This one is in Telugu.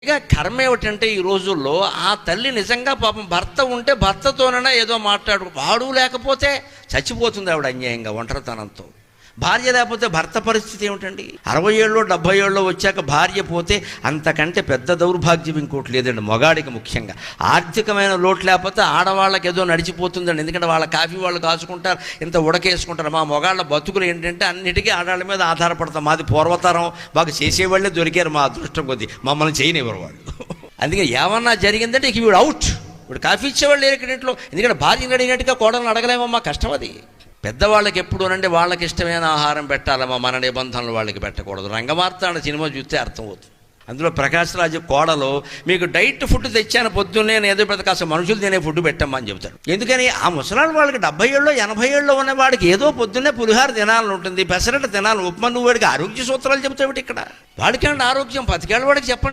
ఇక కర్మ ఏమిటంటే ఈ రోజుల్లో ఆ తల్లి నిజంగా పాపం భర్త ఉంటే భర్తతోనైనా ఏదో మాట్లాడు, వాడు లేకపోతే చచ్చిపోతుంది ఆవిడ అన్యాయంగా ఒంటరితనంతో. భార్య లేకపోతే భర్త పరిస్థితి ఏమిటండి? 60 ఏళ్ళు 70 ఏళ్ళు వచ్చాక భార్య పోతే అంతకంటే పెద్ద దౌర్భాగ్యం ఇంకోటి లేదండి. మొగాడికి ముఖ్యంగా ఆర్థికమైన లోటు లేకపోతే ఆడవాళ్ళకి ఏదో నడిచిపోతుందండి. ఎందుకంటే వాళ్ళ కాఫీ వాళ్ళు కాచుకుంటారు, ఇంత ఉడకేసుకుంటారు. మా మొగాళ్ళ బతుకులు ఏంటంటే అన్నిటికీ ఆడవాళ్ళ మీద ఆధారపడతాం. మాది పూర్వతరం, మాకు చేసేవాళ్ళే దొరికారు మా అదృష్టం కొద్దీ, మమ్మల్ని చేయనివ్వరు వాళ్ళు. అందుకే ఏమన్నా జరిగిందంటే ఇక వీడు అవుట్, వీడు కాఫీ ఇచ్చేవాళ్ళు లేరు ఇక్కడ ఇంట్లో. ఎందుకంటే భార్యను అడిగినట్టుగా కోడలను అడగలేమమ్మా, కష్టం అది. పెద్దవాళ్ళకి ఎప్పుడు అనంటే వాళ్ళకి ఇష్టమైన ఆహారం పెట్టాలమ్మా, మన నిబంధనలు వాళ్ళకి పెట్టకూడదు. రంగమార్తాండ సినిమా చూస్తే అర్థమవుతుంది. అందులో ప్రకాష్ రాజ్ కోడలో మీకు డైట్ ఫుడ్ తెచ్చాను పొద్దున్నే, ఏదో పెద్ద కాస్త మనుషులు తినే ఫుడ్ పెట్టమ్మా అని చెబుతాడు. ఎందుకని ఆ ముసలాడు వాళ్ళకి 70 ఏళ్ళు 80 ఏళ్ళు ఉన్న వాడికి ఏదో పొద్దున్నే పులిహార తినాలని ఉంటుంది, పెసరట్టు తినాలి, ఉప్మా. నువ్వు వాడికి ఆరోగ్య సూత్రాలు చెబుతావు ఇక్కడ. వాడికి ఆరోగ్యం 10 ఏళ్ళ వాడికి చెప్పండి.